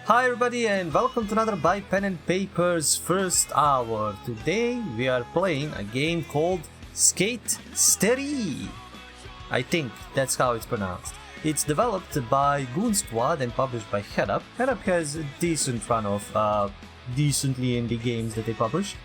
Hi everybody and welcome to another By Pen and Paper's first hour. Today we are playing a game called Skatesterre. I think that's how it's pronounced. It's developed by Goon Squad and published by Headup. Headup has a decent run of decently indie games that they publish.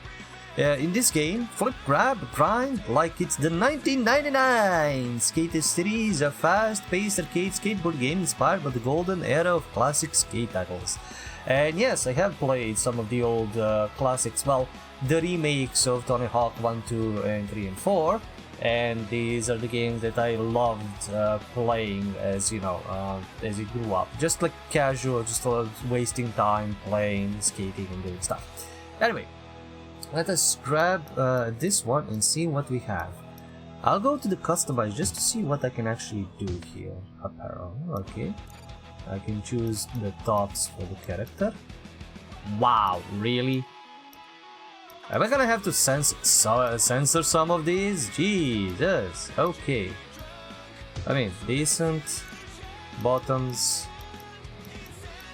In this game, flip, grab, grind like it's the 1999. Skatesterre is a fast-paced arcade skateboard game inspired by the golden era of classic skate titles. And yes, I have played some of the old classics, well, the remakes of Tony Hawk 1, 2, and 3, and 4. And these are the games that I loved playing as, as you grew up. Just like casual, just wasting time playing, skating, and doing stuff. Anyway. Let us grab this one and see what we have. I'll go to the customize just to see what I can actually do here. Apparel, okay. I can choose the tops for the character. Wow, really? Am I gonna have to censor some of these? Jesus, okay. I mean, decent. Bottoms.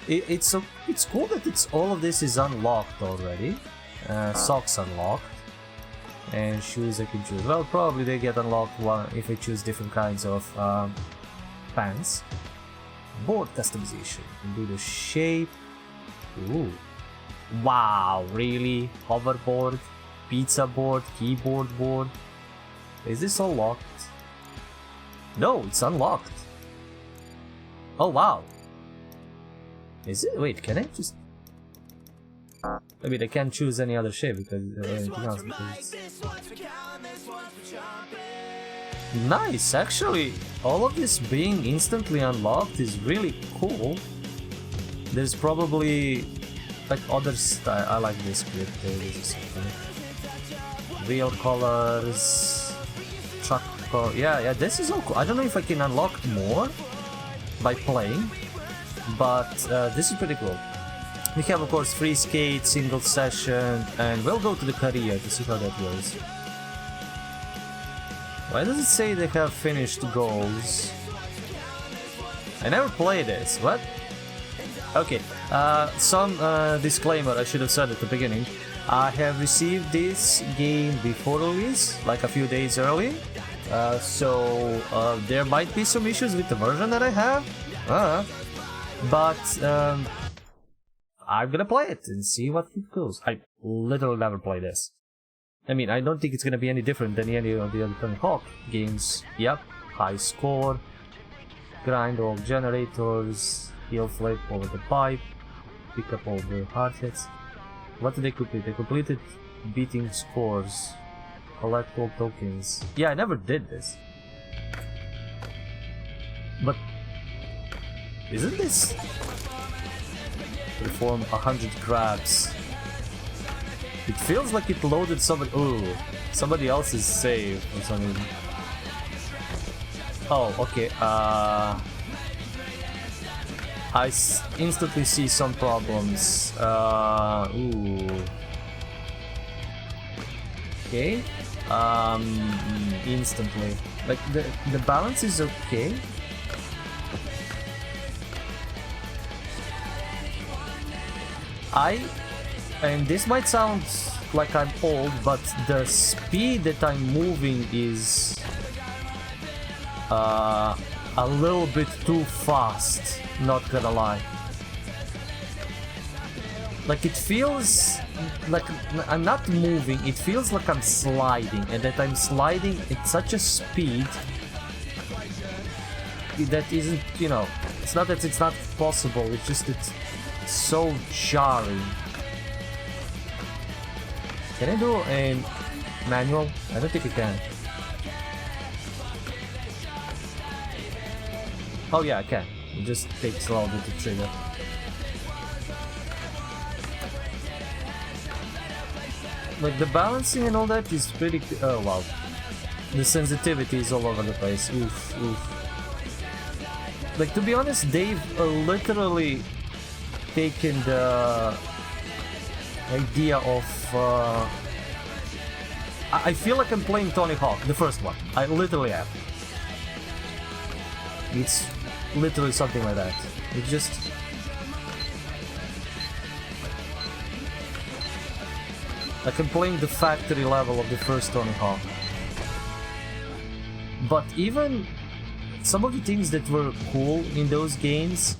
It's cool that all of this is unlocked already. Socks unlocked, and shoes I can choose. Well, probably they get unlocked if I choose different kinds of pants. Board customization. Can do the shape. Ooh, wow! Really? Hoverboard, pizza board, keyboard board. Is this all locked? No, it's unlocked. Oh wow! Is it? Wait, can I just? I mean, I can't choose any other shape because anything else. Nice, actually, all of this being instantly unlocked is really cool. There's probably like other style. I like this clip. Real colors, truck color. Yeah, this is all cool. I don't know if I can unlock more by playing, but this is pretty cool. We have, of course, free skate, single session, and we'll go to the career to see how that goes. Why does it say they have finished goals? I never played this, what? Okay, some disclaimer I should have said at the beginning. I have received this game before release, like a few days early, so there might be some issues with the version that I have, but I'm gonna play it and see what it goes. I literally never play this. I mean, I don't think it's gonna be any different than any of the other Tony Hawk games. Yep, high score, grind all generators, heel flip over the pipe, pick up all the hard hits. What did they complete? They completed beating scores, collect all tokens. Yeah, I never did this. But isn't this? Perform 100 grabs. It feels like it loaded somebody else's save or something. Oh, okay. I instantly see some problems. Okay. Instantly. Like the balance is okay. And this might sound like I'm old, but the speed that I'm moving is a little bit too fast, not gonna lie. Like it feels like I'm not moving, it feels like I'm sliding, and that I'm sliding at such a speed that isn't, it's not that it's not possible, it's just it's so jarring. Can I do a manual? I don't think I can. Oh yeah, I can. It just takes a little bit to trigger. Like the balancing and all that is pretty. Oh wow. The sensitivity is all over the place. Oof, oof. Like to be honest, they've literally taken the idea of I feel like I'm playing Tony Hawk, the first one. I literally am. It's literally something like that. It just Like I'm playing the factory level of the first Tony Hawk. But even some of the things that were cool in those games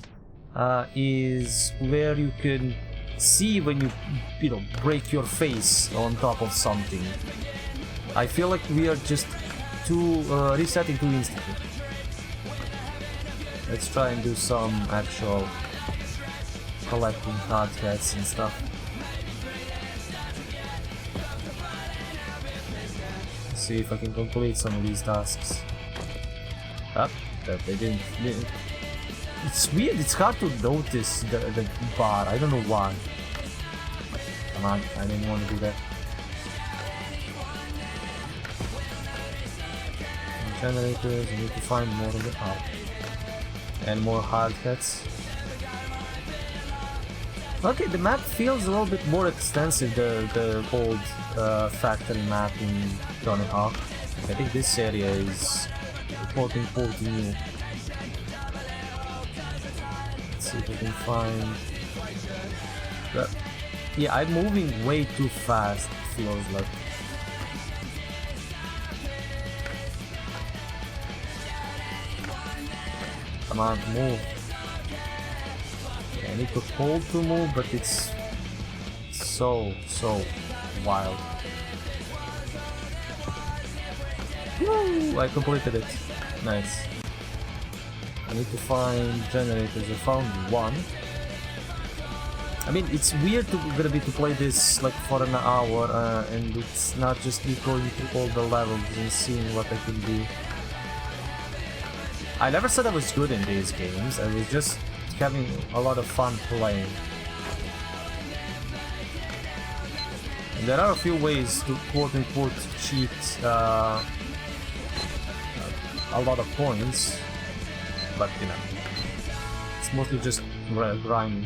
is where you can see when you know, break your face on top of something. I feel like we are just resetting too instantly. Let's try and do some actual collecting hard hats and stuff. Let's see if I can complete some of these tasks. Ah, that they didn't. It's weird, it's hard to notice the bar, I don't know why. Come on, I didn't want to do that. Generators, I need to find more of the art. And more hard hats. Okay, the map feels a little bit more extensive, the old factory map in Tony Hawk. I think this area is quote new. Let's see if I can find... Yeah, I'm moving way too fast, it feels like. Come on, move. I need to hold to move, but it's so wild. Woo! I completed it. Nice. I need to find generators. I found one. I mean, it's weird gonna be to play this like for an hour, and it's not just me going through all the levels and seeing what I can do. I never said I was good in these games. I was just having a lot of fun playing. And there are a few ways to quote-unquote cheat a lot of points, but you know, it's mostly just grinding.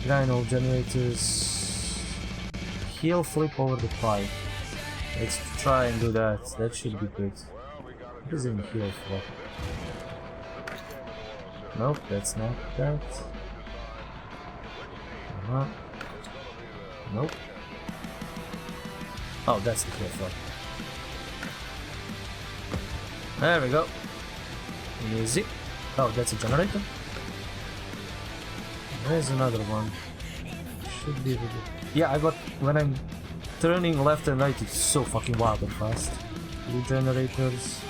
Grind all generators. Heel flip over the pipe. Let's try and do that. That should be good. What is in heel flip? Nope, that's not that. Nope. Oh, that's the heel flip. There we go. Easy. Oh, that's a generator. There's another one. Should be able to... Yeah, I got... When I'm turning left and right, it's so fucking wild and fast. Two generators.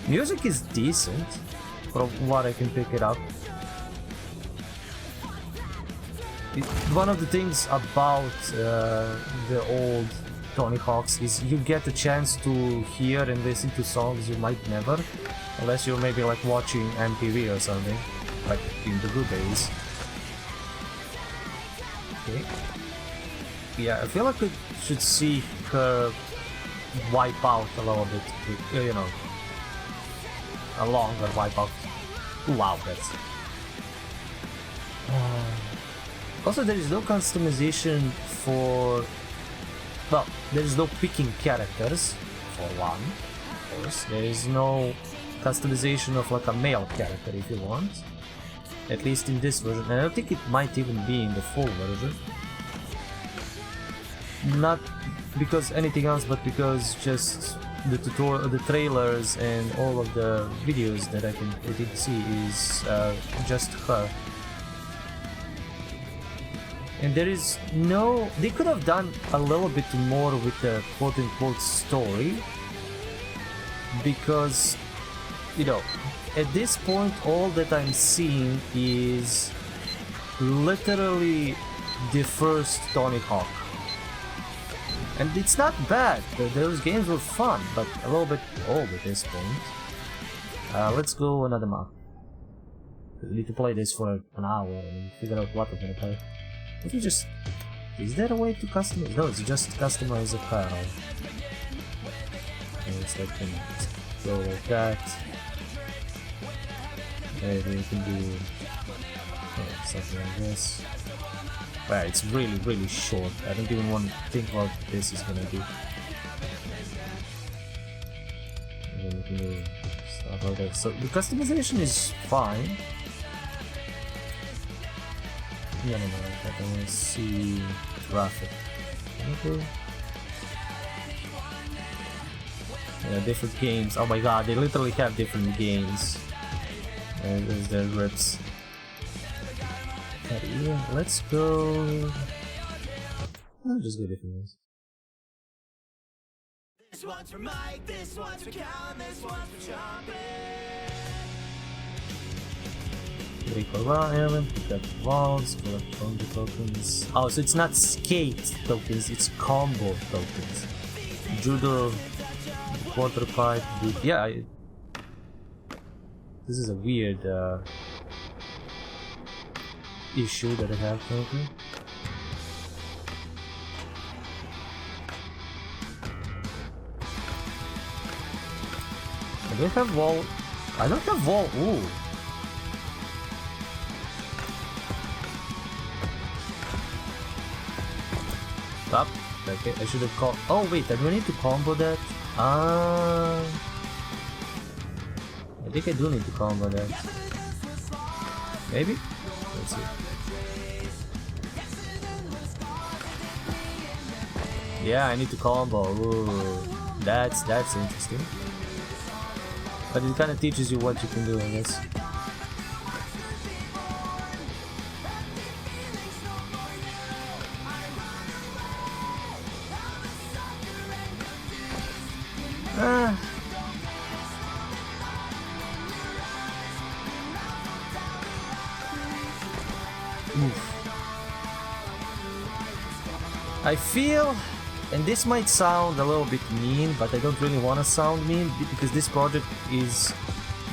Music is decent, from what I can pick it up. One of the things about the old Tony Hawks is you get a chance to hear and listen to songs you might never, unless you're maybe like watching MTV or something, like in the good days. Okay. Yeah, I feel like I should see her wipe out a little bit, you know, a longer wipeout. Wow, that's... Also, there is no customization for... Well, there is no picking characters, for one, of course. There is no customization of like a male character if you want. At least in this version, and I don't think it might even be in the full version. Not because anything else, but because just the tutorial, the trailers, and all of the videos that I did see is just her. And there is no... They could have done a little bit more with the quote-unquote story, because, you know, at this point all that I'm seeing is literally the first Tony Hawk. And it's not bad, those games were fun, but a little bit old at this point. Let's go another map. We need to play this for an hour and figure out what we're gonna play. Let me just... Is there a way to customize? No, it's just customize apparel. Okay, so I can go like that. Maybe we can do something like this. Wow, it's really short. I don't even want to think what this is gonna do. And then we can do stuff like that. So the customization is fine. No, I want to see traffic. Okay. Yeah, different games. Oh my god, they literally have different games. There's their grips. Yeah, let's go. I'll just go different ones. This one's for Mike, this one's for Cal, this one's for Chompin. Recall element, pick up walls, collect combo tokens. Oh, so it's not skate tokens, it's combo tokens. Judo, quarter pipe, yeah. This is a weird issue that I have currently. I don't have wall. I don't have wall. Ooh. Stop. Okay, I should have called. Oh wait, I do need to combo that. I think I do need to combo that. Maybe? Let's see. Yeah, I need to combo. Ooh, that's interesting. But it kind of teaches you what you can do, I guess. I feel, and this might sound a little bit mean, but I don't really want to sound mean because this project is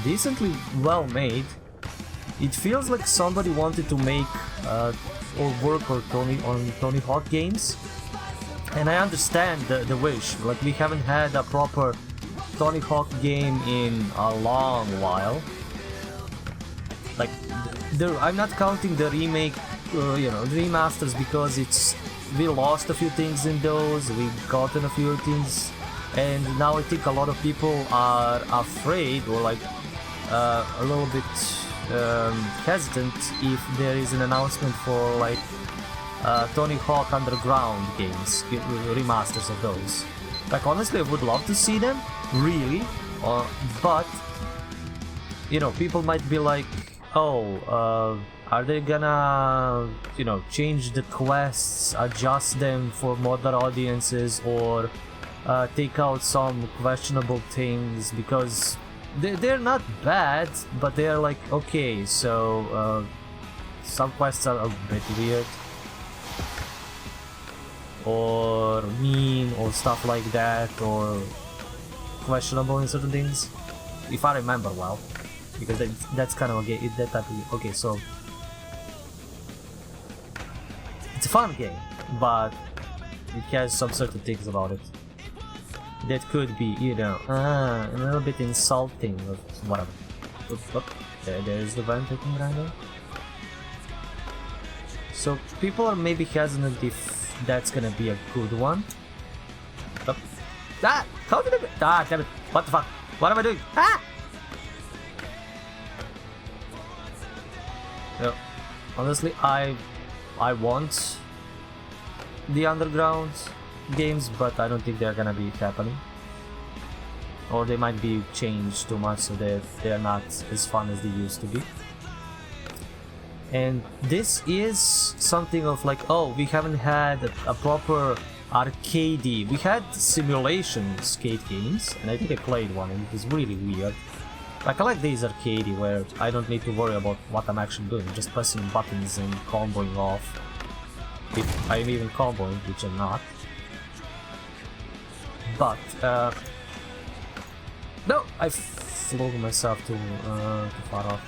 decently well made. It feels like somebody wanted to make or work on Tony Hawk games, and I understand the wish. Like, we haven't had a proper Tony Hawk game in a long while. Like, I'm not counting the remake, remasters, because we lost a few things in those, we gotten a few things, and now I think a lot of people are afraid or like a little bit hesitant if there is an announcement for like Tony Hawk Underground games, remasters of those. Like, honestly, I would love to see them, really, but people might be like, oh, are they gonna, change the quests, adjust them for modern audiences, or take out some questionable things? Because they're not bad, but they're like, okay, so some quests are a bit weird, or mean, or stuff like that, or questionable in certain things, if I remember well, because that's kind of that type of okay. So it's a fun game, but it has some certain things about it that could be, a little bit insulting or whatever. There's the vent taking right there. So people are maybe hesitant if that's gonna be a good one. How did I? Damn it! What the fuck? What am I doing? Yeah. Honestly, I want the underground games, but I don't think they're gonna be happening, or they might be changed too much so that they're not as fun as they used to be. And this is something of like, oh, we haven't had a proper arcady. We had simulation skate games, and I think I played one, and it was really weird. Like, I like these arcady where I don't need to worry about what I'm actually doing, just pressing buttons and comboing off. If I'm even comboing, which I'm not. But, no, I flew myself too far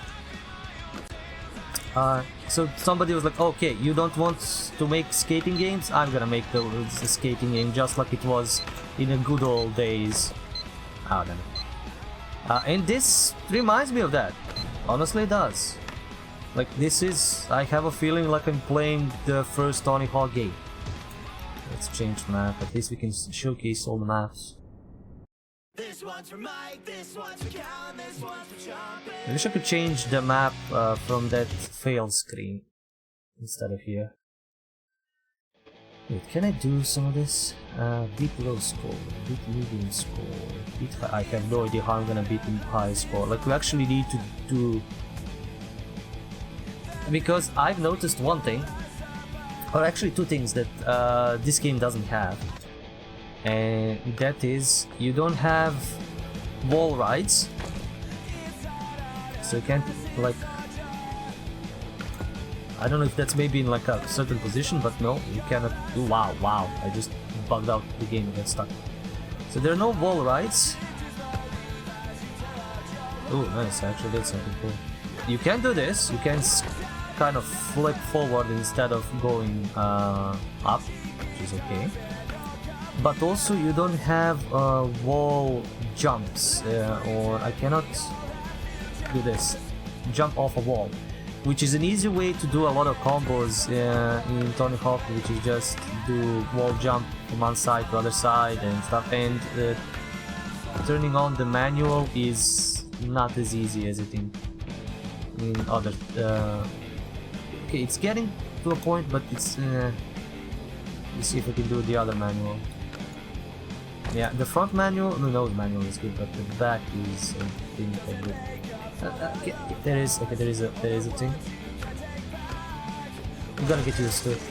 off. So somebody was like, okay, you don't want to make skating games? I'm gonna make the skating game just like it was in the good old days. Oh, damn it. And this reminds me of that. Honestly, it does. Like, I have a feeling like I'm playing the first Tony Hawk game. Let's change the map. At least we can showcase all the maps. This one's for Mike, this one's for Cal, this one's for Chompin. I wish I could change the map from that fail screen. instead of here. Wait, can I do some of this? Beat low score, beat medium score, beat high. I have no idea how I'm gonna beat the high score. Like, we actually need to do... Because I've noticed one thing, or actually two things that this game doesn't have. And that is, you don't have wall rides. So you can't, like... I don't know if that's maybe in like a certain position, but no, you cannot do... Wow, I just bugged out the game and got stuck. So there are no wall rides. Oh, nice, I actually did something cool. You can do this, you can kind of flip forward instead of going up, which is okay. But also you don't have wall jumps, or I cannot do this, jump off a wall. Which is an easy way to do a lot of combos in Tony Hawk, which is just do wall jump from one side to other side and stuff. And turning on the manual is not as easy as it in other. Okay, it's getting to a point, but it's. Let's see if I can do the other manual. Yeah, the front manual, no, the manual is good, but the back is a thing a bit. Okay, there is a thing. You gotta get used to it.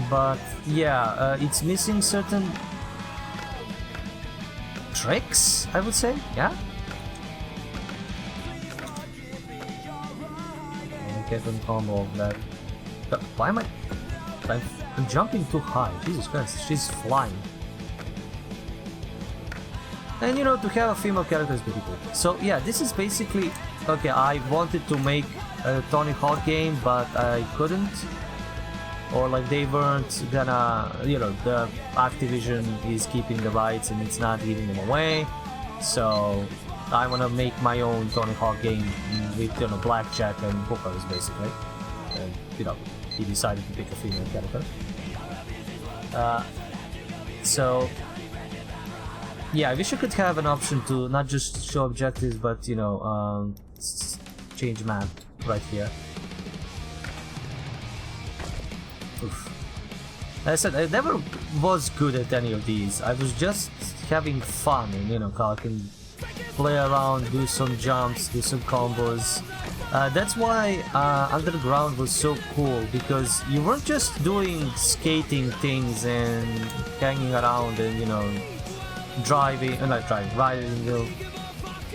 But yeah, it's missing certain tricks, I would say. Yeah. I can't uncombo of that. But why am I'm jumping too high? Jesus Christ, she's flying. And you know, to have a female character is pretty cool. So yeah, this is basically... Okay, I wanted to make a Tony Hawk game, but I couldn't. Or like they weren't gonna... You know, the Activision is keeping the rights and it's not giving them away. So I wanna make my own Tony Hawk game with, you know, blackjack and hookers basically. And you know, he decided to pick a female character. So... Yeah, I wish I could have an option to not just show objectives, but you know, change map right here. Oof. As I said, I never was good at any of these. I was just having fun, and you know, I can play around, do some jumps, do some combos. That's why Underground was so cool, because you weren't just doing skating things and hanging around and you know. Riding,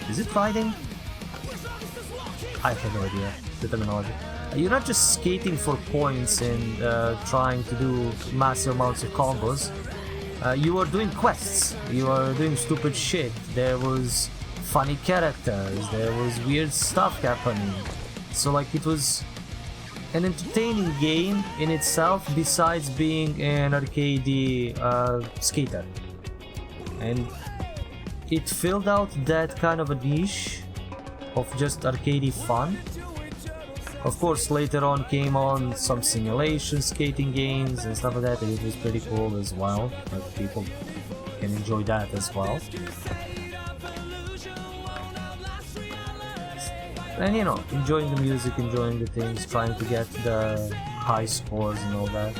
is it riding? I have no idea the terminology. You're not just skating for points and trying to do massive amounts of combos. You are doing quests, you are doing stupid shit, there was funny characters, there was weird stuff happening. So like it was an entertaining game in itself besides being an arcade skater. And it filled out that kind of a niche of just arcadey fun. Of course, later on came on some simulation skating games and stuff like that, and it was pretty cool as well. Like people can enjoy that as well. And you know, enjoying the music, enjoying the things, trying to get the high scores and all that.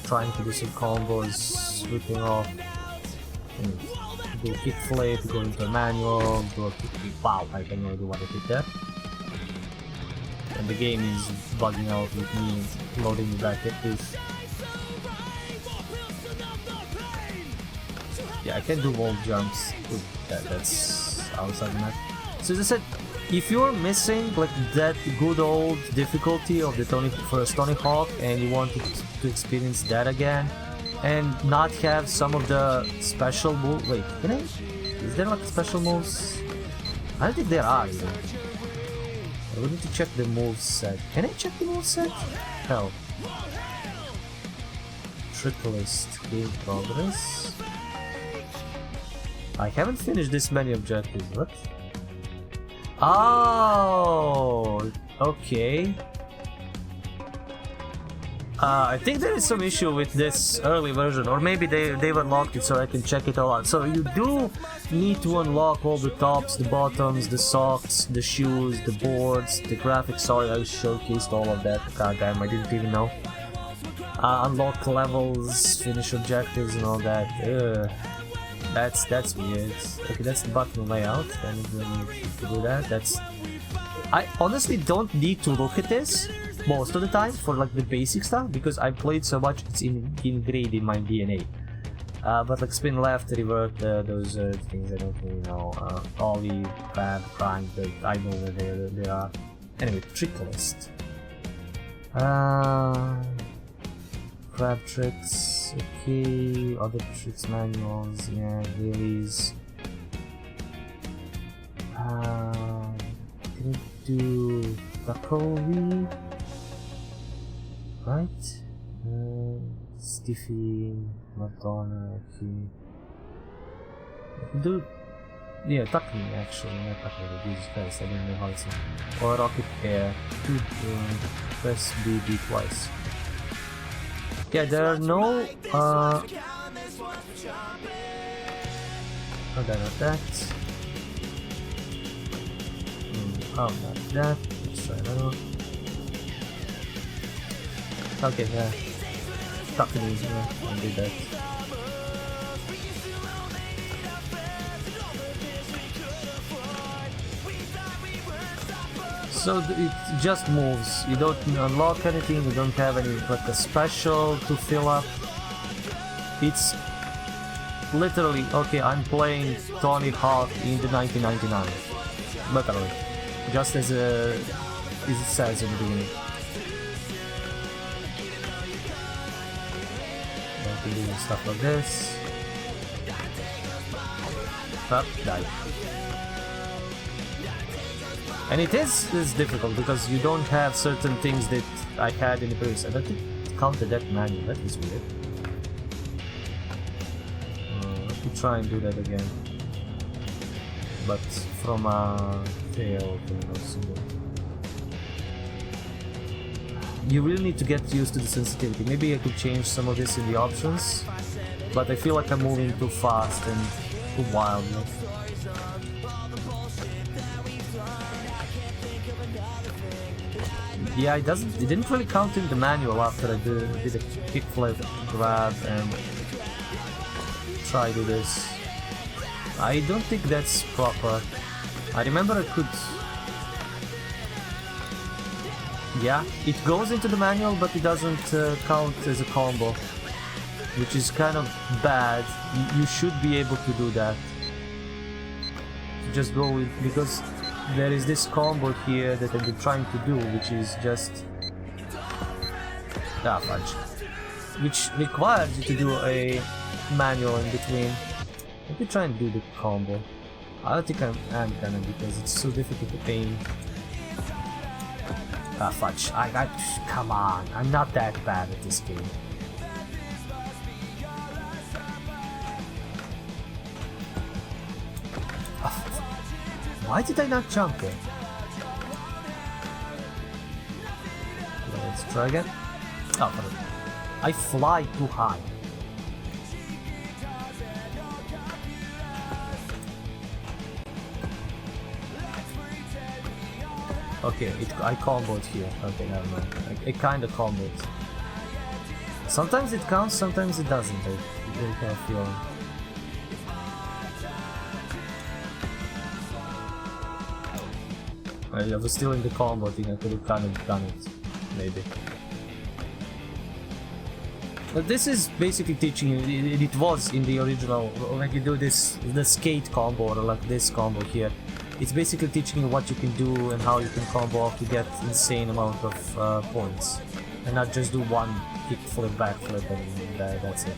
Trying to do some combos, ripping off, do a kick flip, go into a manual, do a kick flip. Wow, I have no idea what I did there. And the game is bugging out with me loading me back at this. Yeah, I can do wall jumps. Ooh, that's outside the map. So as I said, if you're missing like that good old difficulty of the first Tony Hawk and you want to experience that again and not have some of the special moves. Wait, can I? Is there like special moves? I don't think there are even. I would need to check the move set. Can I check the move set? Hell. Trick list, game progress. I haven't finished this many objectives. What? Oh, okay. I think there is some issue with this early version, or maybe they've unlocked it so I can check it all out. So you do need to unlock all the tops, the bottoms, the socks, the shoes, the boards, the graphics. Sorry, I showcased all of that. God damn, I didn't even know. Unlock levels, finish objectives and all that. Ugh. That's weird. Okay, that's the button layout. Then we need to do that. I honestly don't need to look at this most of the time for like the basic stuff because I played so much it's ingrained in my DNA. But like spin left, revert, those things I don't really know. Ollie, grab, grind, I know where they are. Anyway, trick list. Crab tricks, okay, other tricks manuals, yeah, dailies. Can I do Takowi? Right? Stiffy, Madonna, okay. I can do, yeah, Takmi actually, not Takowi, Jesus Christ, I didn't know how it's named. Or Rocket Air, press BB twice. Yeah, there are no, oh, not that. Oh, not that. Let's try that one. Okay, yeah. Tuck it in, yeah, I'll do that. So it just moves, you don't unlock anything, you don't have any like a special to fill up. It's literally, okay, I'm playing Tony Hawk in the 1999. Literally. Just as it says in the beginning. Okay, doing stuff like this. Up, die. And it is difficult because you don't have certain things that I had in the previous. I don't think it counted that manual, that is weird. Let me try and do that again. But from a fail to a single. You really need to get used to the sensitivity. Maybe I could change some of this in the options, but I feel like I'm moving too fast and too wildly. Yeah, it didn't really count in the manual after I did a kickflip, grab, and try to do this. I don't think that's proper. I remember I could... Yeah, it goes into the manual, but it doesn't count as a combo, which is kind of bad. You should be able to do that. Just go with... because there is this combo here that I've been trying to do, which is just... ah, fudge. Which requires you to do a manual in between. Let me try and do the combo. I don't think I'm gonna because it's so difficult to aim. Ah, fudge. Come on, I'm not that bad at this game. Why did I not jump there? Let's try again. Oh, I fly too high. Okay, I comboed here. Okay, never mind. I kinda comboed. Sometimes it counts, sometimes it doesn't. I really kind of feel. I was still in the combo thing, I could have kind of done it, maybe. But this is basically teaching you, it was in the original, when you do this, the skate combo, or like this combo here. It's basically teaching you what you can do and how you can combo off to get insane amount of points. And not just do one kick flip, back flip, and that's it.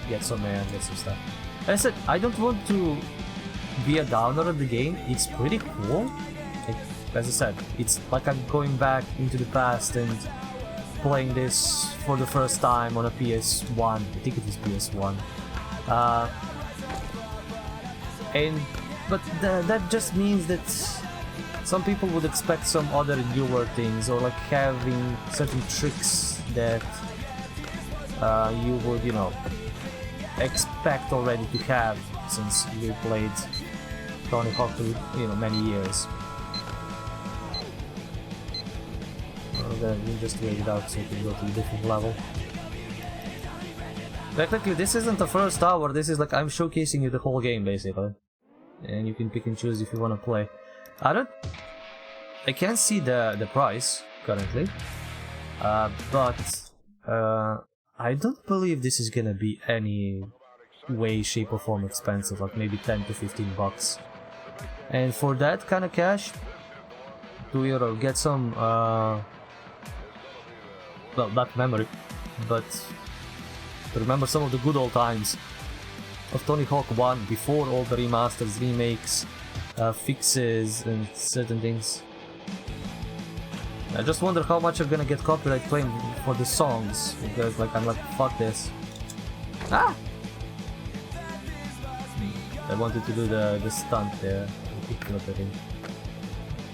Get some air, get some stuff. As I said, I don't want to be a downer of the game. It's pretty cool. As I said, it's like I'm going back into the past and playing this for the first time on a PS1. I think it was PS1. And But that just means that some people would expect some other newer things, or like having certain tricks that you would, you know, expect already to have since you played Tony Hawk for, you know, many years. Well, then you just wait it out so you can go to a different level. Technically, this isn't the first hour, this is like I'm showcasing you the whole game basically. And you can pick and choose if you want to play. I can't see the price currently, but I don't believe this is gonna be any way, shape or form expensive, like maybe 10 to 15 bucks. And for that kind of cash, to, you know, get some, well, not memory, but to remember some of the good old times of Tony Hawk 1 before all the remasters, remakes, fixes and certain things. I just wonder how much I'm gonna get copyright claim for the songs, because like I'm like, fuck this. Ah! I wanted to do the stunt there. The kickflip, I think.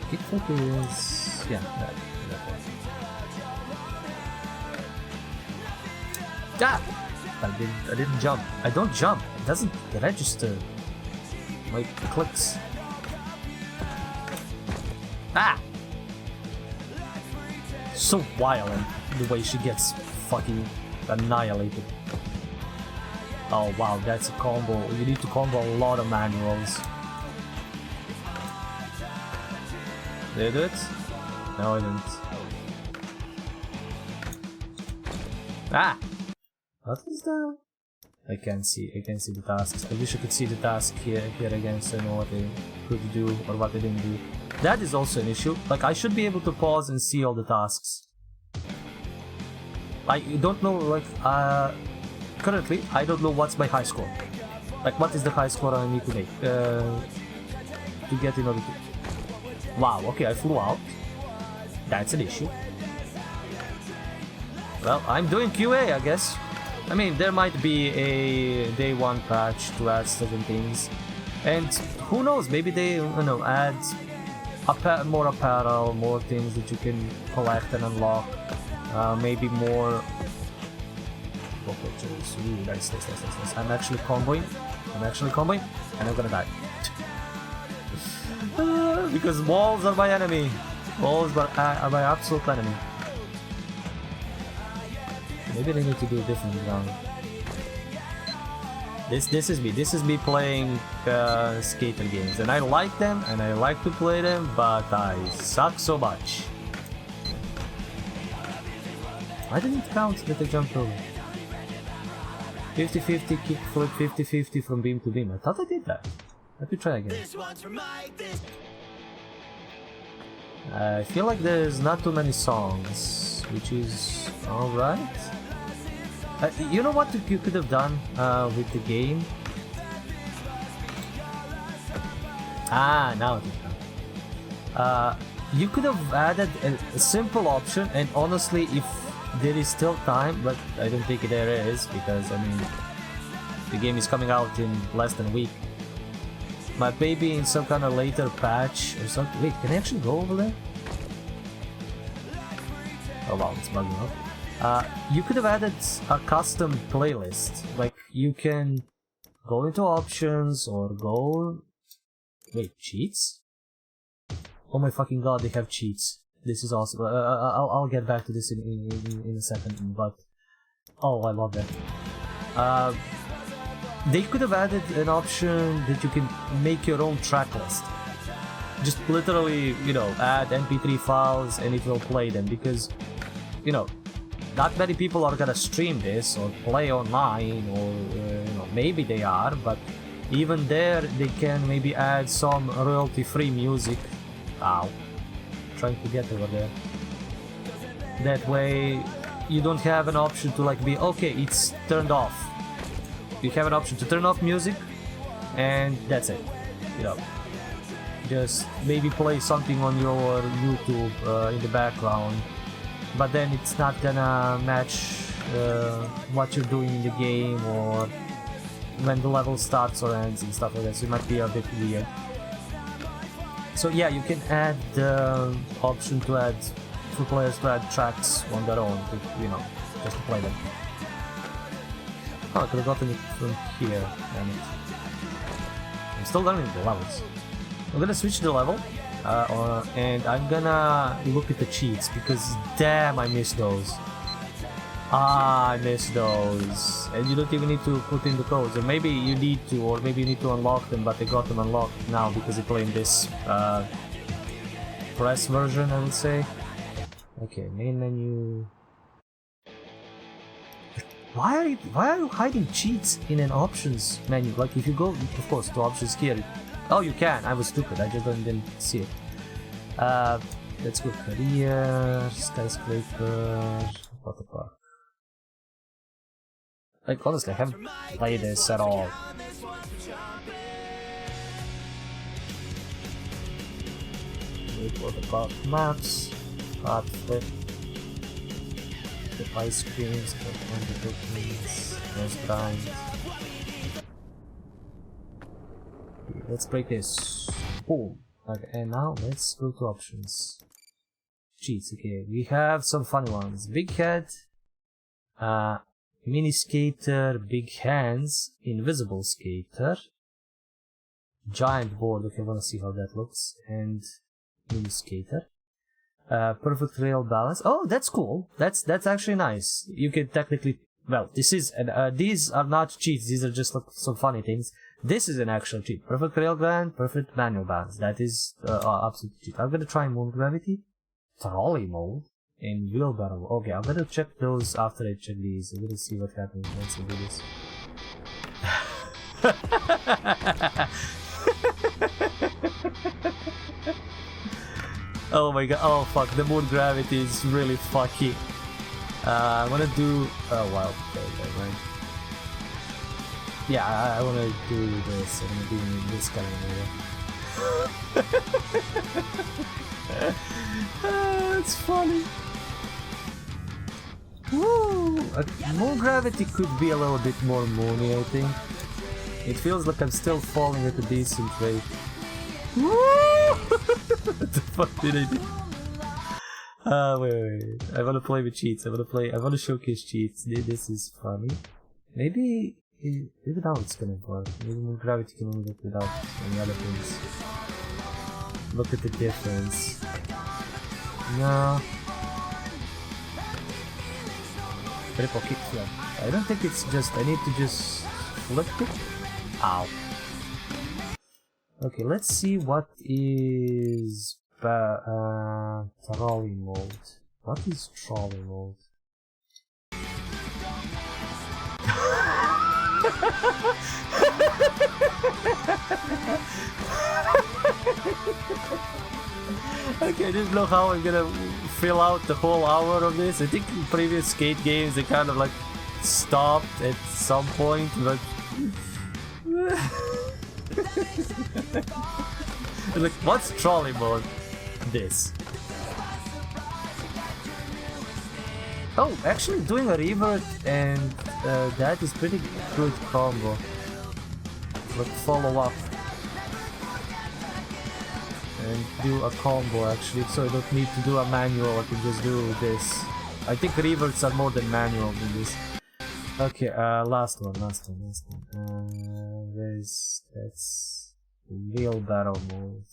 Kickflip is... yeah, that. Ah! I didn't jump. I don't jump. It doesn't register my clicks. Ah! So violent the way she gets fucking annihilated. Oh wow, that's a combo. You need to combo a lot of manuals. Did it? No, I didn't. Ah! What is that? I can't see the tasks. I wish I could see the task here again so I know what I could do or what I didn't do. That is also an issue. Like, I should be able to pause and see all the tasks. I don't know, like, currently, I don't know what's my high score. Like, what is the high score I need to make to get in order to... Wow, okay, I flew out. That's an issue. Well, I'm doing QA, I guess. I mean, there might be a day one patch to add certain things. And who knows, maybe they, you know, add more apparel, more things that you can collect and unlock. Maybe more... Ooh, nice. I'm actually comboing, and I'm gonna die. Because walls are my enemy. Walls are my absolute enemy. Maybe they need to do a different round. This is me playing skater games, and I like them, and I like to play them, but I suck so much. I didn't count that I jumped over. 50-50 kickflip, 50-50 from beam to beam. I thought I did that. Let me try again. I feel like there's not too many songs, which is alright. You know what you could have done with the game? Ah, now it is done. You could have added a simple option, and honestly, if there is still time, but I don't think there is, because, I mean, the game is coming out in less than a week. But maybe in some kind of later patch or something. Wait, can I actually go over there? Oh wow, it's bugging out. You could have added a custom playlist. Like, you can go into options or go... Wait, cheats? Oh my fucking god, they have cheats. This is awesome. I'll get back to this in a second, but... Oh, I love that. They could have added an option that you can make your own track list. Just literally, you know, add MP3 files and it will play them, because, you know, not many people are gonna stream this or play online, or, you know, maybe they are, but even there they can maybe add some royalty-free music. Ow. Trying to get over there. That way you don't have an option to like be, okay, it's turned off. You have an option to turn off music, and that's it. You know, just maybe play something on your YouTube in the background, but then it's not gonna match what you're doing in the game, or when the level starts or ends and stuff like that, so it might be a bit weird. So yeah, you can add the option to add for players to add tracks on their own, to, you know, just to play them. Oh, I could have gotten it from here, damn it. I'm still learning the levels. I'm gonna switch the level, and I'm gonna look at the cheats, because damn, I miss those. Ah, I miss those. And you don't even need to put in the codes, or maybe you need to, or maybe you need to unlock them, but I got them unlocked now because I play in this press version, I would say. Okay, main menu. Why are you hiding cheats in an options menu? Like if you go, of course, to options here. Oh, you can. I was stupid. I just didn't see it. Let's go career, skyscraper. What the fuck? Like honestly, I haven't played this at all. Wait for the card maps, card flip. The ice creams, the cookies, there's grind. Okay, let's break this. Boom. Okay, and now let's go to options. Cheats, okay. We have some fun ones. Big head, mini skater, big hands, invisible skater, giant board, okay, I wanna see how that looks, and mini skater. Perfect rail balance. Oh, that's cool. That's actually nice. You can technically, well, this is these are not cheats. These are just like some funny things. This is an actual cheat. Perfect rail balance, perfect manual balance. That is absolute cheat. I'm gonna try moon gravity, trolley mode, and wheelbarrow. Okay, I'm gonna check those after I check these. I'm gonna see what happens once I do this. Oh my god, oh fuck, the moon gravity is really fucky. I wanna do... oh wow, okay, right. Yeah, I wanna do this, I'm gonna do this kind of area. It's funny. Woo! Moon gravity could be a little bit more moony, I think. It feels like I'm still falling at a decent rate. Woo! What the fuck did I do? Wait. I wanna play with cheats. I wanna showcase cheats. This is funny. Maybe now it's gonna work. Maybe moon gravity can only work without any other things. Look at the difference. No. Triple kick flip. I don't think it's just, I need to just flip it. Ow. Okay, let's see what is trolley mode. What is trolley mode? Okay, I don't know how I'm gonna fill out the whole hour of this. I think in previous skate games they kind of like stopped at some point, but like, what's trolley mode? This. Oh, actually doing a revert and that is pretty good combo. Like follow up and do a combo actually, so I don't need to do a manual, I can just do this. I think reverts are more than manual in this. Okay, last one. That's wheelbarrow mode.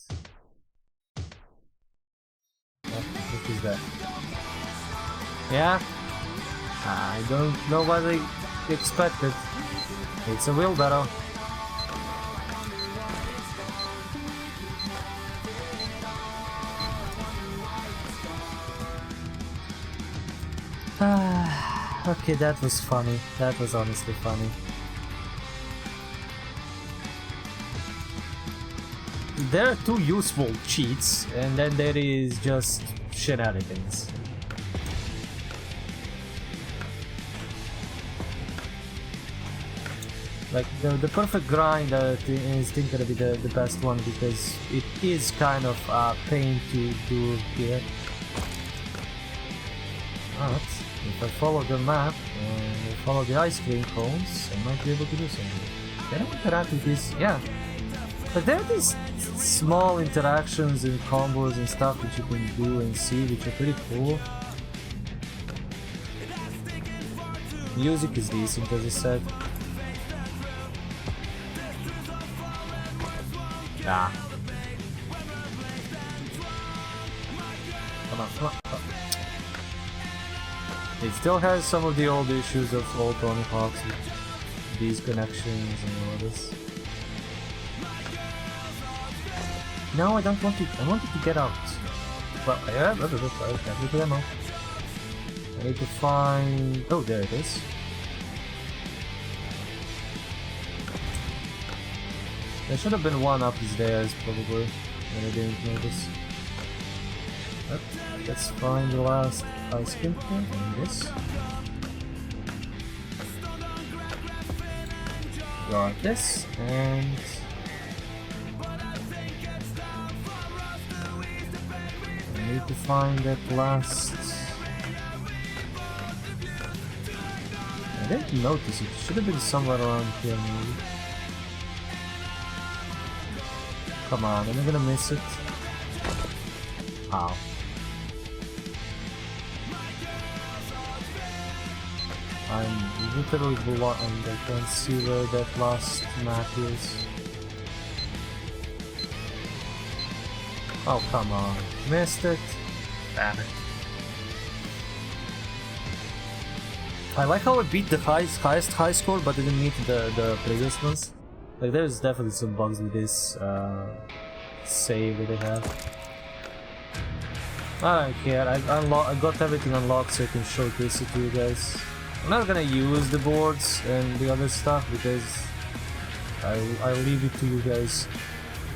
What is that? Yeah? I don't know what I expected. It's a wheelbarrow. Okay, that was funny. That was honestly funny. There are two useful cheats, and then there is just shenanigans. Like the perfect grind is think gonna be the best one because it is kind of a pain to do here. But if I follow the map and follow the ice cream cones, I might be able to do something. Can I interact with this? Yeah. But there are these small interactions and combos and stuff that you can do and see, which are pretty cool. Music is decent, as I said. Ah. Come on, come on. Oh. It still has some of the old issues of old Tony Hawks with these connections and all this. No, I don't want it. I want it to get out. Well, yeah, I need to find... Oh, there it is. There should have been one up the stairs, probably, and I didn't notice. But let's find the last ice cream cone and this. Got this, and... I need to find that last... I didn't notice it. Should have been somewhere around here, maybe. Come on, am I gonna miss it? Ow. I'm literally blind. I can't see where that last map is. Oh, come on. Missed it. Damn it. I like how I beat the highest high score, but didn't meet the previous ones. Like, there's definitely some bugs with this save that I have. I don't care. I got everything unlocked so I can showcase it to you guys. I'm not gonna use the boards and the other stuff because I'll leave it to you guys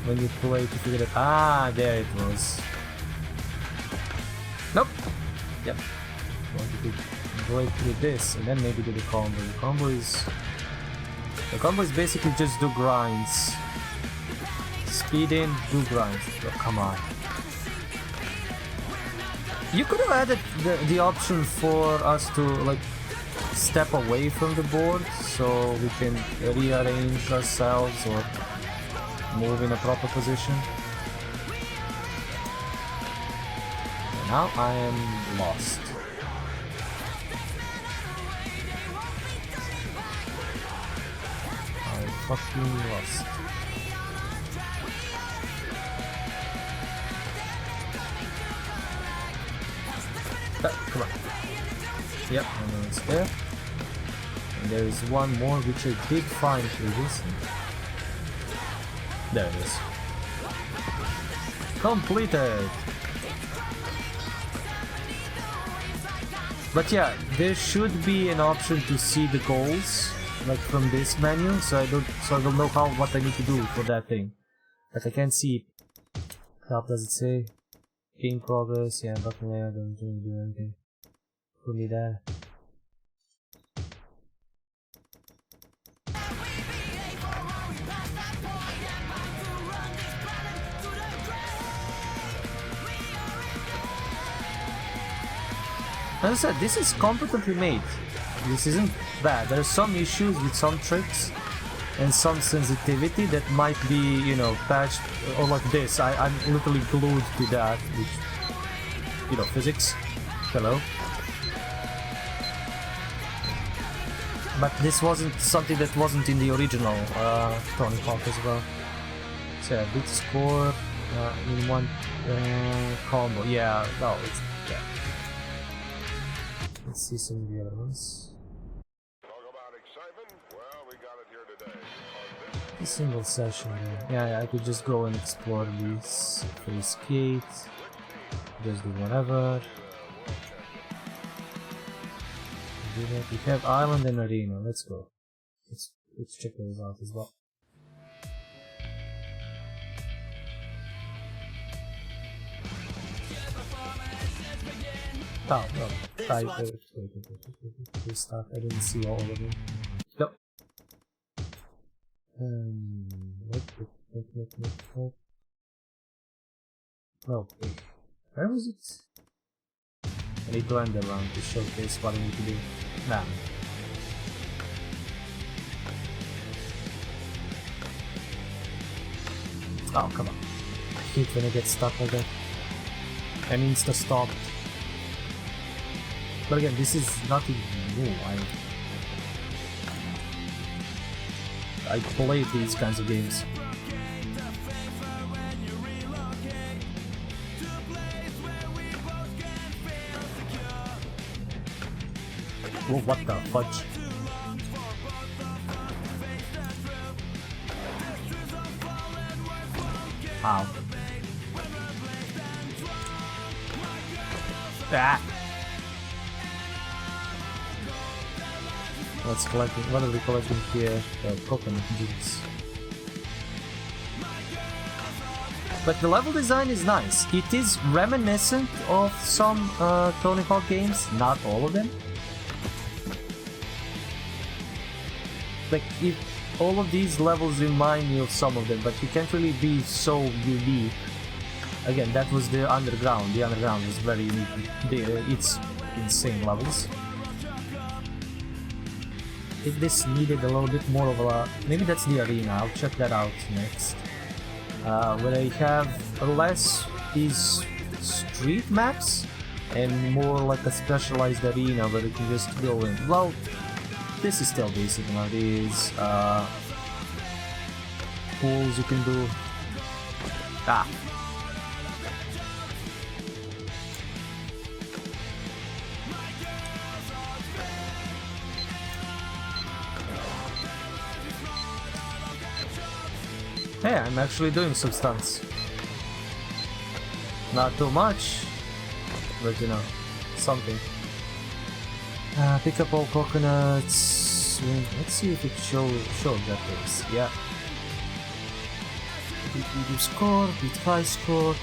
when you play to figure it. Ah, there it was. Nope. Yep. Wanted to break through this and then maybe do the combo. The combo is basically just do grinds. Speed in, do grinds. Oh, come on. You could have added the option for us to like step away from the board so we can rearrange ourselves or move in a proper position. And now I am lost. Fucking lost. Come on. Yep, and it's there. And there is one more which I did find previously. There it is. Completed! But yeah, there should be an option to see the goals. Like from this menu, so I will know what I need to do for that thing. Like I can't see it. What does it say? Game progress, yeah, button layer doesn't really do anything for me there. As I said, this is competently made. This isn't bad. There are some issues with some tricks and some sensitivity that might be, you know, patched or like this. I'm literally glued to that, which, you know, physics. Hello. But this wasn't something that wasn't in the original Tony Hawk as well. So yeah, big score in one combo. Yeah, no, it's yeah. Let's see some of the other ones. A single session, yeah, I could just go and explore these free skate, just do whatever. Do that. We have island and arena. Let's go. Let's check those out as well. Oh no! Wait. Start. I didn't see all of them. Yep. Oh, wait. Where was it? I need to end around to showcase what I need to do. Nah. Oh, come on. I hate when I get stuck like that. And insta-stopped. But again, this is nothing new. I play these kinds of games. Oh, what the fudge? Ow. Ah! What's collecting? What are we collecting here? Coconut juice. But the level design is nice. It is reminiscent of some Tony Hawk games, not all of them. Like, all of these levels remind me of some of them, but you can't really be so unique. Again, that was the underground. The underground was very unique. It's insane levels. I think this needed a little bit more of a... Maybe that's the arena. I'll check that out next. Where I have less these street maps and more like a specialized arena where you can just go in. Well, this is still basic now. These pools you can do. Ah. Hey, I'm actually doing some stunts. Not too much, but you know, something. Pick up all coconuts. Let's see if it showed that is. Yeah. Beat score, beat high score.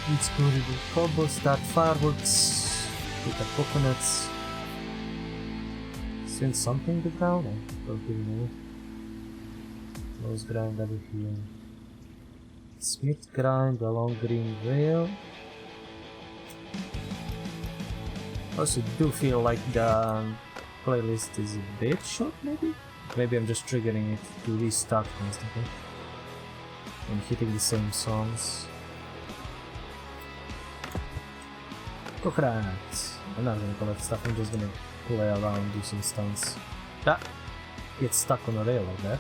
Beat score, beat combo, start fireworks. Pick up coconuts. Send something to ground? I don't really know. Close grind over here. Smith grind along green rail. Also do feel like the playlist is a bit short, maybe? Maybe I'm just triggering it to restart constantly and hitting the same songs. Coconut! I'm not gonna collect stuff, I'm just gonna play around, do some stunts. Ah! Get stuck on a rail like that.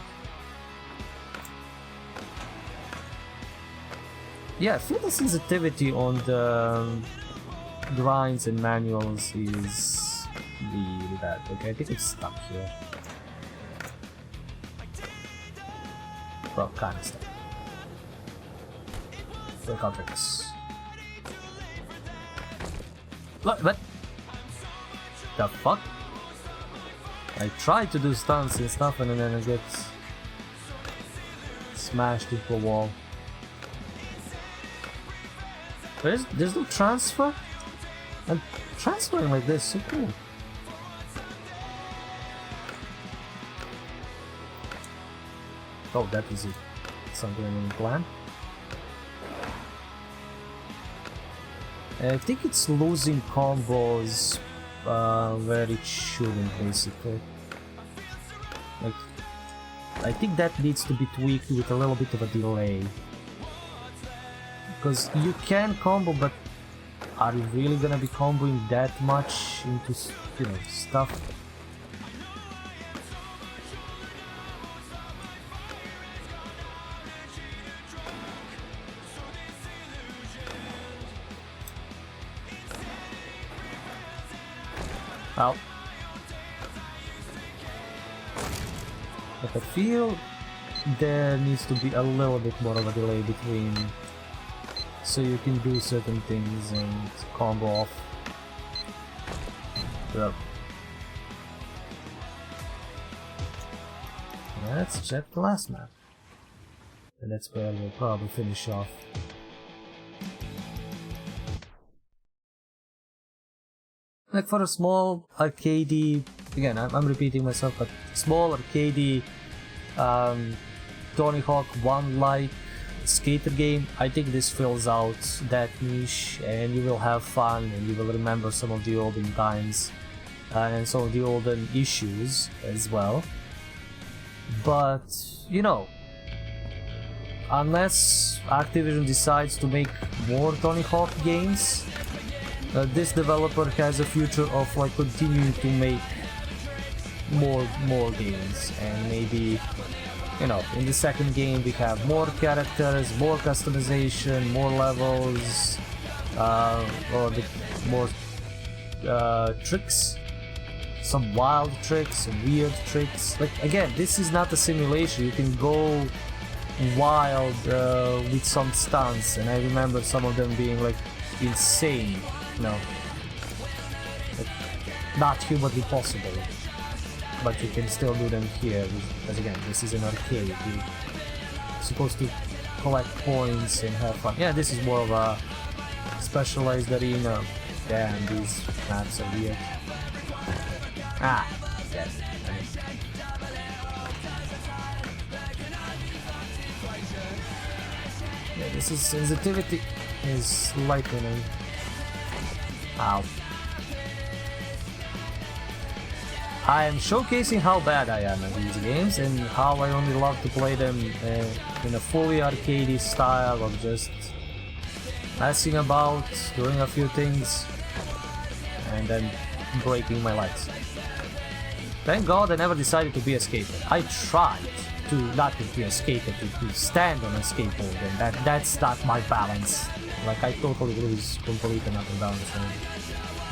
Yeah, I feel the sensitivity on the grinds and manuals is really bad. Okay, I think it's stuck here. Well, kinda stuck. Break out this. What? The fuck? I tried to do stunts and stuff and then I get smashed into a wall. There's no transfer? I'm transferring like this, so cool. Oh, that is something I didn't plan. I think it's losing combos where it shouldn't, basically. Like, I think that needs to be tweaked with a little bit of a delay. Because you can combo, but are you really gonna be comboing that much into, you know, stuff? Well, but I feel there needs to be a little bit more of a delay between, so you can do certain things and combo off. Well, let's check the last map, and that's where we'll probably finish off. Like for a small arcadey, again I'm repeating myself, but small arcadey Tony Hawk 1-like skater game, I think this fills out that niche and you will have fun and you will remember some of the olden times and some of the olden issues as well. But, you know, unless Activision decides to make more Tony Hawk games, this developer has a future of like continuing to make more games, and maybe, you know, in the second game we have more characters, more customization, more levels, or more tricks, some wild tricks, some weird tricks. Like, again, this is not a simulation. You can go wild with some stunts, and I remember some of them being like insane, you know, like, not humanly possible. But you can still do them here, because again, this is an arcade. You're supposed to collect points and have fun. Yeah, this is more of a specialized arena. Damn, these maps are weird. Ah, dead. Yeah, this is sensitivity is lightning. Ow. I am showcasing how bad I am at these games and how I only love to play them in a fully arcadey style of just messing about, doing a few things, and then breaking my legs. Thank God I never decided to be a skater. I tried to not to be a skater, to stand on a skateboard, and that's not my balance. Like, I totally lose complete and utter balance.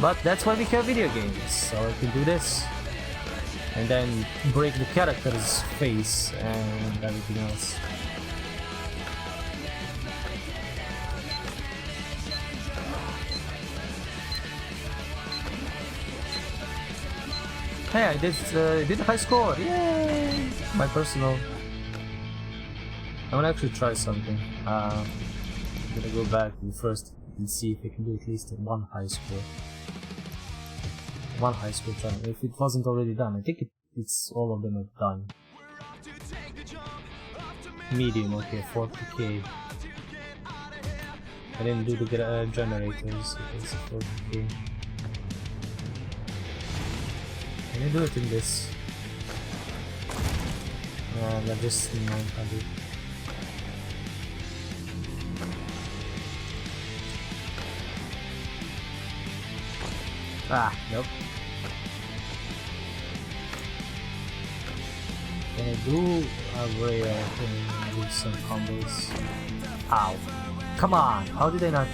But that's why we have video games, so I can do this. And then break the character's face and everything else. Hey, I did a high score! Yay! My personal. I'm gonna actually try something. I'm gonna go back first and see if I can do at least one high score. One high school channel, if it wasn't already done. I think it's all of them are done. Medium, okay, 40k. I didn't do the generators, it's 40k. Can I do it in this? They're just 900. Ah, nope. Can I do a rail thing with some combos? Ow. Come on, how did I not...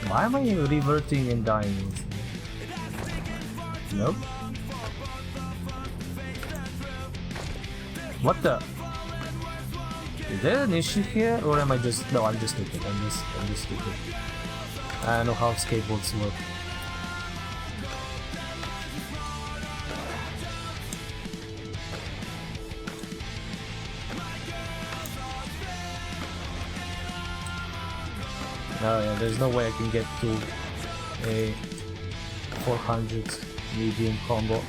why am I reverting and dying? Nope. What the? Is there an issue here, or am I just... No, I'm just stupid. I'm just stupid. I don't know how skateboards work. Oh yeah, there's no way I can get to a 400 medium combo.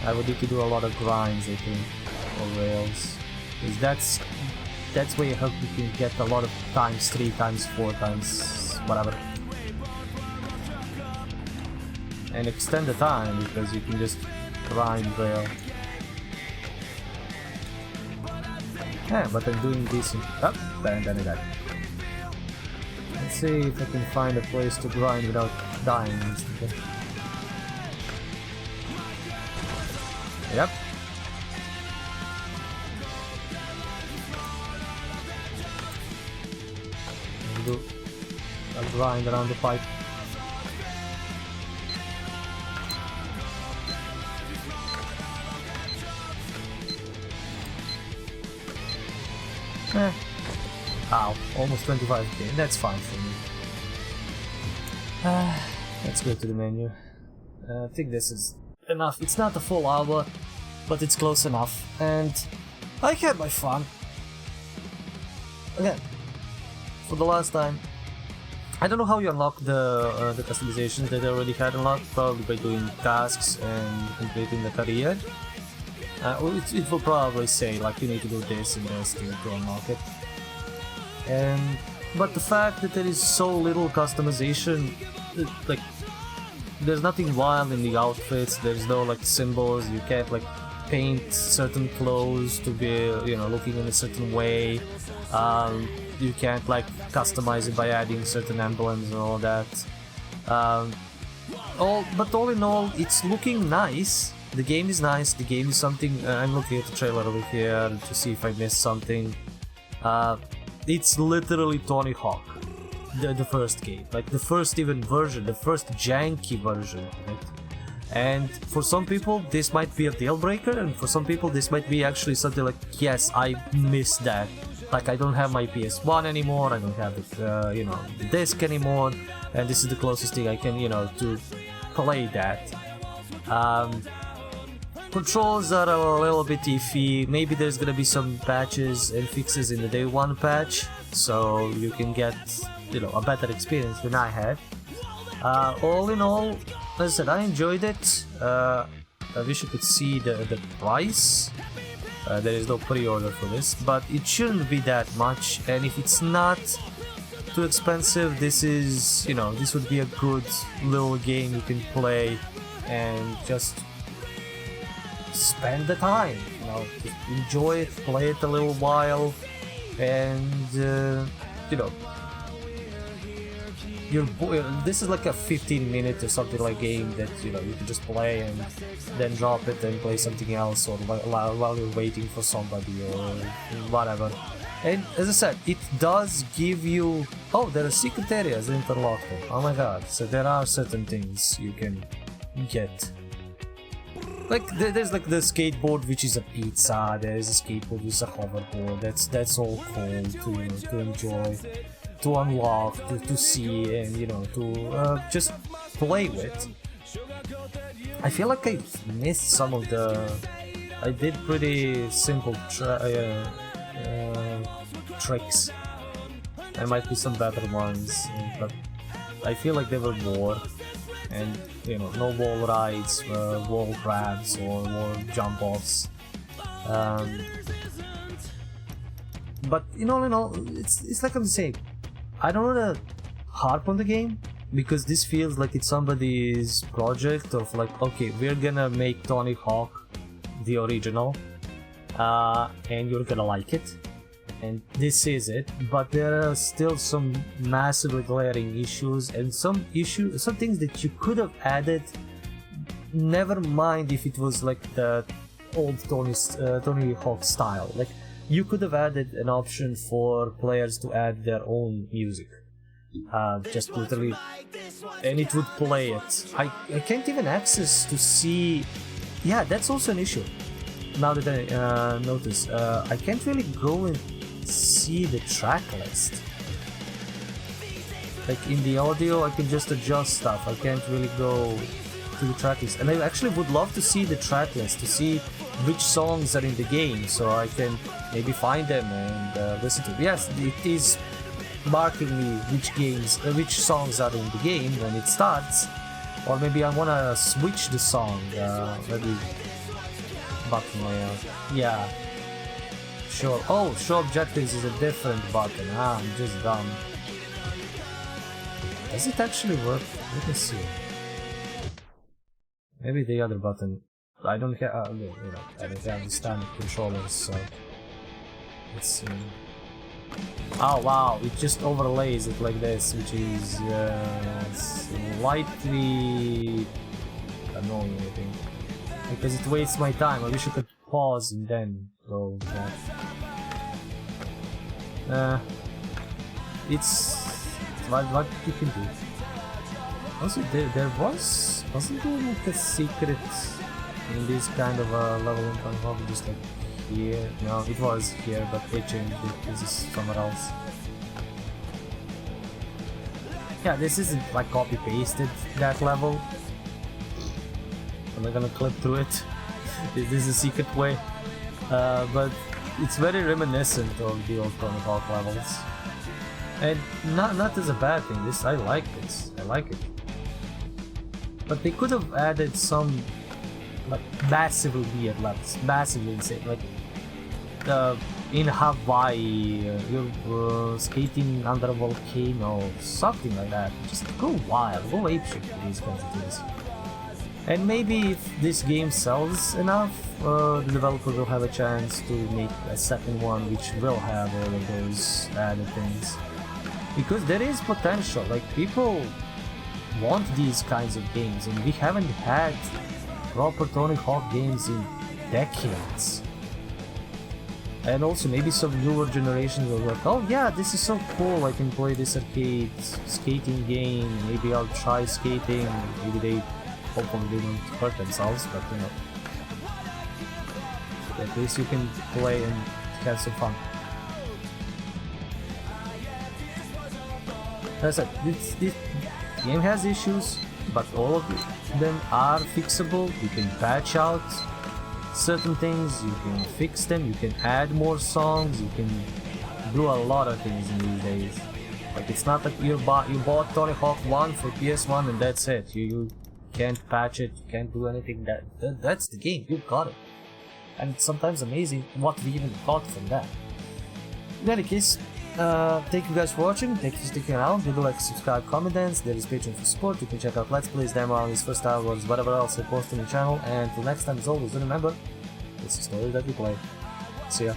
I would need to do a lot of grinds, I think, or rails. Because that's where you hope you can get a lot of times 3 times 4 times whatever. And extend the time, because you can just grind rail. Yeah, but I'm doing decent. Oh, then I died. Let's see if I can find a place to grind without dying instantly. Yep. Do a grind around the pipe. Ow, almost 25k, that's fine for me. Let's go to the menu. I think this is enough. It's not a full hour, but it's close enough. And I had my fun. Again, for the last time. I don't know how you unlock the customizations that I already had unlocked, probably by doing tasks and completing the career. It will probably say like you need to do this and this to unlock it. But the fact that there is so little customization, like there's nothing wild in the outfits, there's no like symbols, you can't like paint certain clothes to be, you know, looking in a certain way. You can't like customize it by adding certain emblems and all that. But all in all, it's looking nice. The game is nice. The game is something. I'm looking at the trailer over here to see if I missed something. It's literally Tony Hawk, the first game, like the first even version, the first janky version, right? And for some people this might be a deal breaker, and for some people this might be actually something like, yes, I miss that. Like, I don't have my PS1 anymore, I don't have the, you know, the disc anymore, and this is the closest thing I can, you know, to play that. Controls are a little bit iffy. Maybe there's gonna be some patches and fixes in the day one patch, so you can get, you know, a better experience than I had. All in all, as I said, I enjoyed it. I wish you could see the price. There is no pre-order for this, but it shouldn't be that much, and if it's not too expensive, this is, you know, this would be a good little game you can play and just spend the time, you know, just enjoy it, play it a little while, and you know, this is like a 15-minute or something like game that, you know, you can just play and then drop it and play something else, or while you're waiting for somebody or whatever. And as I said, it does give you, oh, there are secret areas interlocked. Oh my god, so there are certain things you can get. Like, there's like the skateboard, which is a pizza. There's a skateboard with a hoverboard. That's all cool to enjoy, to unlock, to see, and, you know, to just play with. I feel like I missed some of the. I did pretty simple tricks. There might be some better ones, but I feel like there were more. And, you know, no wall rides, wall grabs, or wall jump offs. But in all, it's like I'm saying, I don't wanna harp on the game, because this feels like it's somebody's project of like, okay, we're gonna make Tony Hawk the original, and you're gonna like it, and this is it. But there are still some massively glaring issues, and some things that you could have added. Never mind if it was like the old Tony Hawk style. Like, you could have added an option for players to add their own music, just literally, and it would play it. I can't even access to see. Yeah, that's also an issue. Now that I notice, I can't really go and see the track list. Like, in the audio I can just adjust stuff, I can't really go to the track list, and I actually would love to see the track list, to see which songs are in the game, so I can maybe find them and listen to them. Yes, it is marking me which songs are in the game when it starts, or maybe I wanna switch the song, maybe button layout. Yeah. Sure. Oh, show objectives is a different button. Ah, I'm just dumb. Does it actually work? Let me see. Maybe the other button. I don't have. You know, I don't have the standard controllers, so let's see. Oh wow! It just overlays it like this, which is slightly annoying, I think, because it wastes my time. I wish I could pause and then go back. It's what you can do. Also, there wasn't there like a secret in this kind of a level in Tony Hawk, just like here? No, it was here, but they changed it. This is somewhere else. Yeah, this isn't like copy pasted that level. I'm not gonna clip through it. This is a secret way, but it's very reminiscent of the old Tony Hawk levels, and not as a bad thing. I like this. I like it, but they could have added some like massively weird levels, massively insane. Like in Hawaii, you're skating under a volcano, something like that. Just go wild, go apeshit for these kinds of things. And maybe if this game sells enough, the developer will have a chance to make a second one which will have all of those added things. Because there is potential, like people want these kinds of games, and we haven't had proper Tony Hawk games in decades. And also maybe some newer generations will be like, oh yeah, this is so cool, I can play this arcade skating game, maybe I'll try skating, maybe they hopefully they don't hurt themselves, but you know, at least you can play and have some fun. As I said, this game has issues, but all of them are fixable. You can patch out certain things, you can fix them, you can add more songs, you can do a lot of things in these days. Like it's not like you bought Tony Hawk 1 for PS1 and that's it. You can't patch it, you can't do anything. That's the game, you got it. And it's sometimes amazing what we even got from that. In any case, thank you guys for watching, thank you for sticking around, leave a like, subscribe, comment, dance, there is Patreon for support, you can check out Let's Plays, demo analysis, first Star Wars, whatever else I post on the channel, and till next time as always, remember, it's the story that we play. See ya.